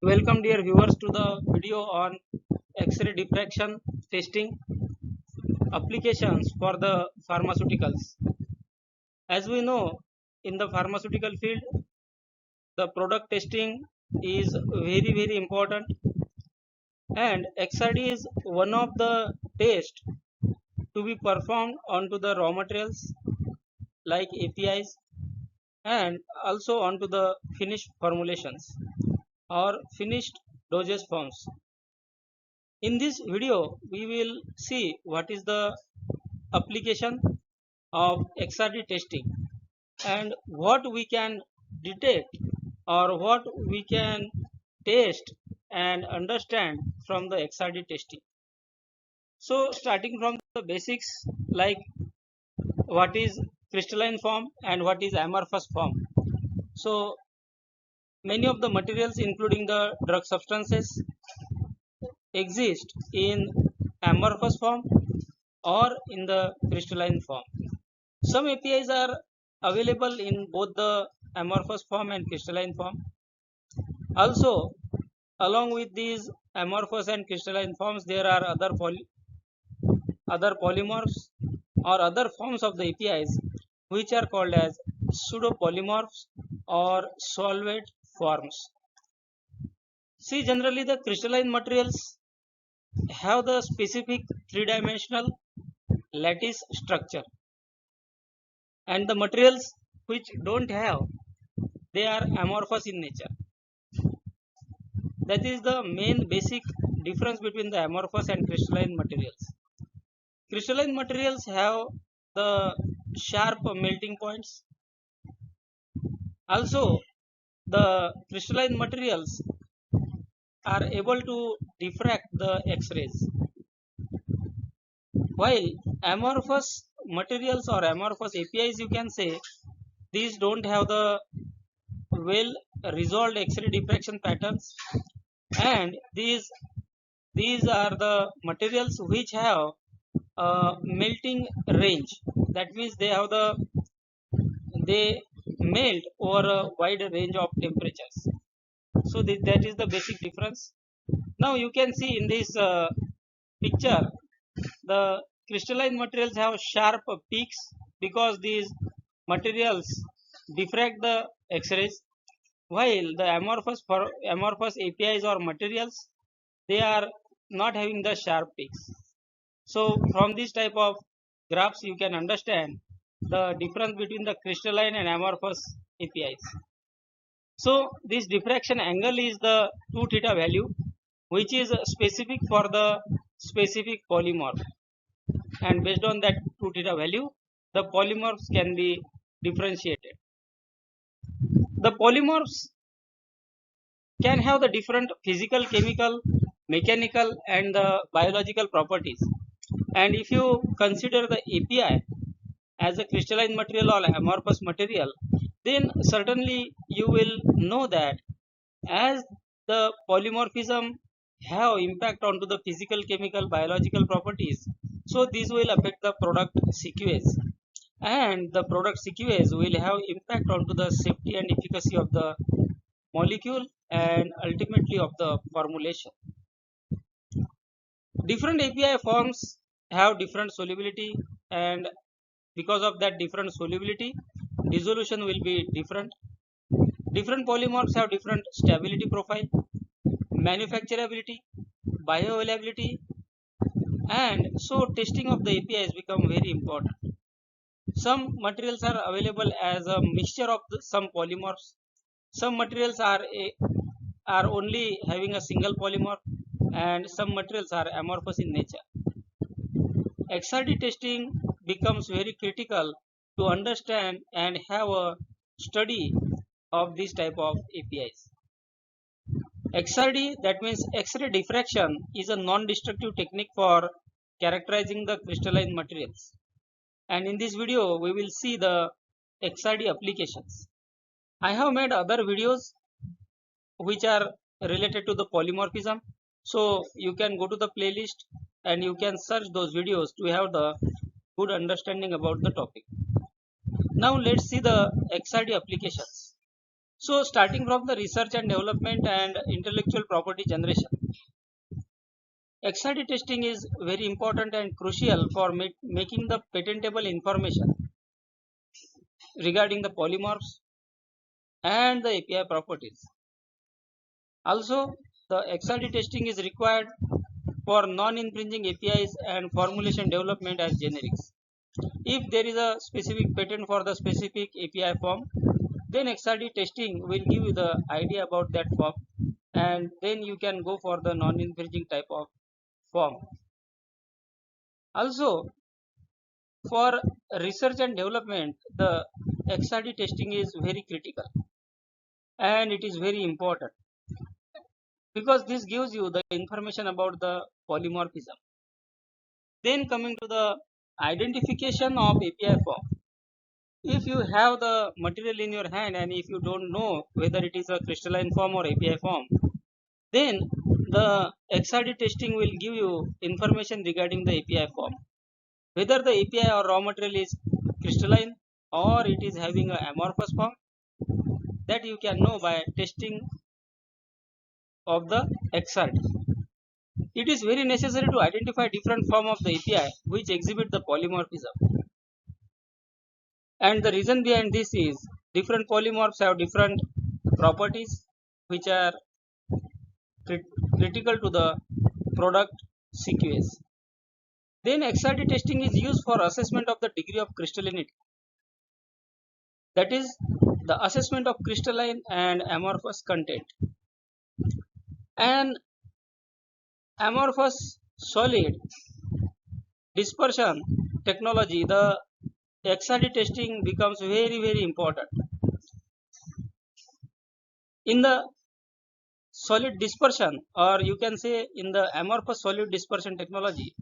Welcome dear viewers to the video on X-ray diffraction testing applications for the pharmaceuticals. As we know, in the pharmaceutical field, the product testing is very important, and XRD is one of the tests to be performed onto the raw materials like APIs and also onto the finished formulations or finished dosage forms. In this video, we will see what is the application of XRD testing and what we can detect or what we can test and understand from the XRD testing. So starting from the basics like what is crystalline form and what is amorphous form. So many of the materials including the drug substances exist in amorphous form or in the crystalline form. Some APIs are available in both the amorphous form and crystalline form. Also, along with these amorphous and crystalline forms, there are other polymorphs or other forms of the APIs which are called as pseudopolymorphs or solvate forms. See, generally the crystalline materials have the specific three-dimensional lattice structure, and the materials which don't have, they are amorphous in nature. That is the main basic difference between the amorphous and crystalline materials. Crystalline materials have the sharp melting points. Also, the crystalline materials are able to diffract the X-rays, while amorphous materials or amorphous APIs, you can say, these don't have the well resolved X-ray diffraction patterns, and these are the materials which have a melting range. That means they melt over a wide range of temperatures. So that is the basic difference. Now you can see in this picture, the crystalline materials have sharp peaks because these materials diffract the X-rays, while the amorphous APIs or materials, they are not having the sharp peaks. So from this type of graphs you can understand the difference between the crystalline and amorphous APIs. So this diffraction angle is the 2 theta value, which is specific for the specific polymorph, and based on that 2 theta value the polymorphs can be differentiated. The polymorphs can have the different physical, chemical, mechanical and the biological properties, and if you consider the API as a crystalline material or amorphous material, then certainly you will know that as the polymorphism have impact onto the physical, chemical, biological properties, so these will affect the product sequence, and the product sequence will have impact onto the safety and efficacy of the molecule and ultimately of the formulation. Different API forms have different solubility, and because of that different solubility, dissolution will be different. Different polymorphs have different stability profile, manufacturability, bioavailability, and so testing of the APIs become very important. Some materials are available as a mixture of some polymorphs. Some materials are only having a single polymorph, and some materials are amorphous in nature. XRD testing becomes very critical to understand and have a study of this type of APIs. XRD, that means X-ray diffraction, is a non-destructive technique for characterizing the crystalline materials. And in this video, we will see the XRD applications. I have made other videos which are related to the polymorphism. So you can go to the playlist and you can search those videos to have the good understanding about the topic. Now let's see the XRD applications. So starting from the research and development and intellectual property generation, XRD testing is very important and crucial for making the patentable information regarding the polymorphs and the API properties. Also, the XRD testing is required for non-infringing APIs and formulation development as generics. If there is a specific patent for the specific API form, then XRD testing will give you the idea about that form, and then you can go for the non-infringing type of form. Also, for research and development, the XRD testing is very critical and it is very important because this gives you the information about the polymorphism. Then coming to the identification of API form. If you have the material in your hand and if you don't know whether it is a crystalline form or API form, then the XRD testing will give you information regarding the API form. Whether the API or raw material is crystalline or it is having an amorphous form, that you can know by testing of the XRD. It is very necessary to identify different form of the API which exhibit the polymorphism. And the reason behind this is different polymorphs have different properties which are critical to the product sequence. Then XRD testing is used for assessment of the degree of crystallinity. That is the assessment of crystalline and amorphous content. And amorphous solid dispersion technology, the XRD testing becomes very important. In the solid dispersion, or you can say in the amorphous solid dispersion technology,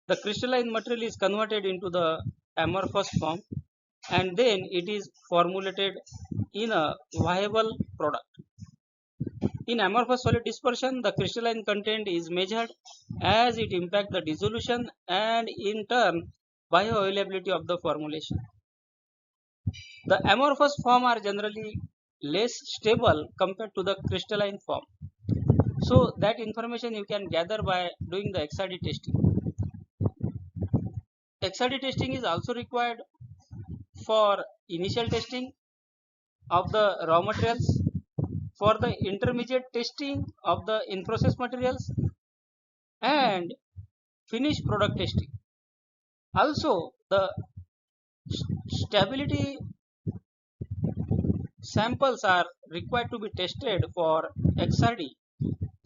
the crystalline material is converted into the amorphous form and then it is formulated in a viable product. In amorphous solid dispersion, the crystalline content is measured as it impacts the dissolution and in turn bioavailability of the formulation. The amorphous form are generally less stable compared to the crystalline form. So that information you can gather by doing the XRD testing. XRD testing is also required for initial testing of the raw materials, for the intermediate testing of the in-process materials, and finished product testing. Also, the stability samples are required to be tested for XRD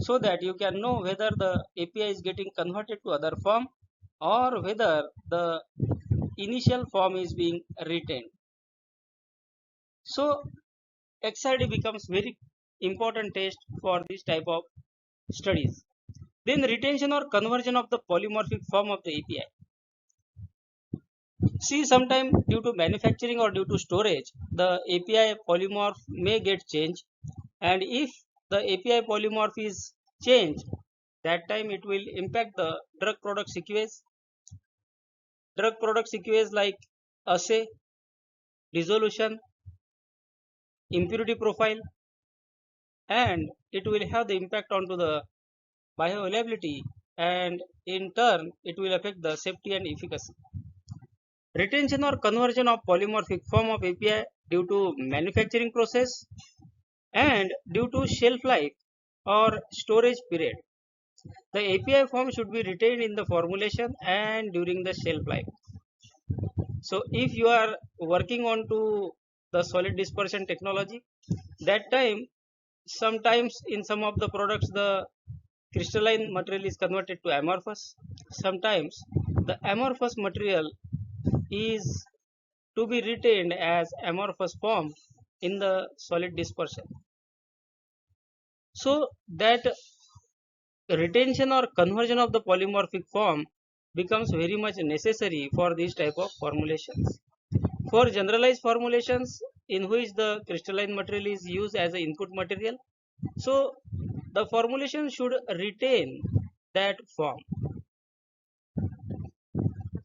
so that you can know whether the API is getting converted to other form or whether the initial form is being retained. So XRD becomes very important test for this type of studies. Then retention or conversion of the polymorphic form of the API. See, sometime due to manufacturing or due to storage, the API polymorph may get changed, and if the API polymorph is changed, that time it will impact the drug product sequence. Drug product sequence like assay, dissolution, impurity profile, and it will have the impact onto the bioavailability, and in turn it will affect the safety and efficacy. Retention or conversion of polymorphic form of API due to manufacturing process and due to shelf life or storage period. The API form should be retained in the formulation and during the shelf life. So if you are working on to the solid dispersion technology, that time sometimes in some of the products the crystalline material is converted to amorphous. Sometimes the amorphous material is to be retained as amorphous form in the solid dispersion. So that retention or conversion of the polymorphic form becomes very much necessary for these type of formulations. For generalized formulations in which the crystalline material is used as an input material, so the formulation should retain that form.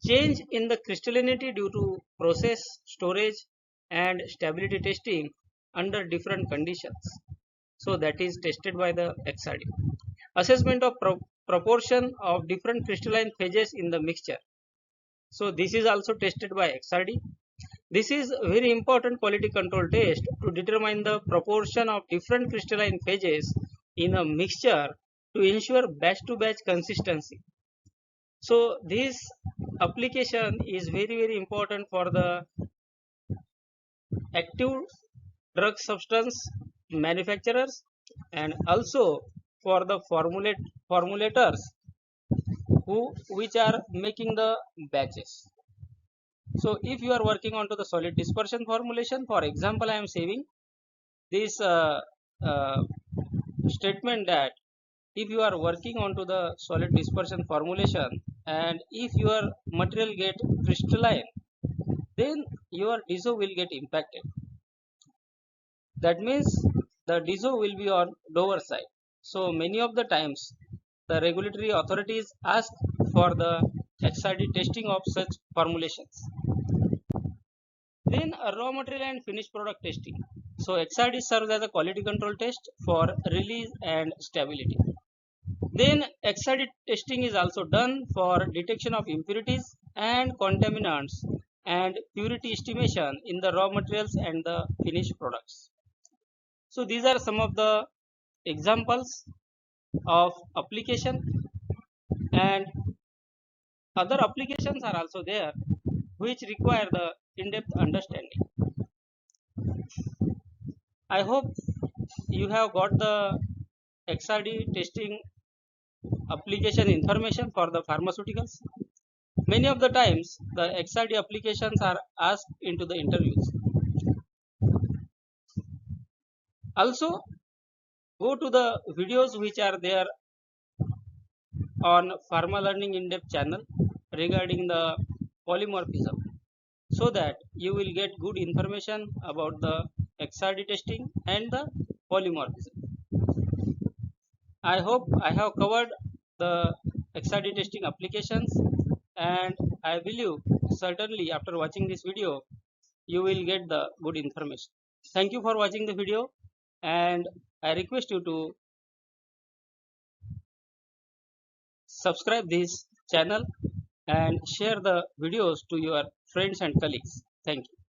Change in the crystallinity due to process, storage and stability testing under different conditions. So that is tested by the XRD. Assessment of proportion of different crystalline phases in the mixture. So this is also tested by XRD. This is a very important quality control test to determine the proportion of different crystalline phases in a mixture to ensure batch to batch consistency. So this application is very important for the active drug substance manufacturers and also for the formulators which are making the batches. So if you are working onto the solid dispersion formulation, for example, I am saving this statement that if you are working onto the solid dispersion formulation and if your material get crystalline, then your DISO will get impacted. That means the DISO will be on lower side. So many of the times the regulatory authorities ask for the XRD testing of such formulations. Then raw material and finished product testing. So XRD serves as a quality control test for release and stability. Then XRD testing is also done for detection of impurities and contaminants and purity estimation in the raw materials and the finished products. So these are some of the examples of application, and other applications are also there which require the in-depth understanding. I hope you have got the XRD testing application information for the pharmaceuticals. Many of the times the XRD applications are asked into the interviews. Also go to the videos which are there on Pharma Learning in-depth channel regarding the polymorphism, so that you will get good information about the XRD testing and the polymorphism. I hope I have covered the XRD testing applications, and I believe certainly after watching this video you will get the good information. Thank you for watching the video, and I request you to subscribe this channel and share the videos to your friends and colleagues. Thank you.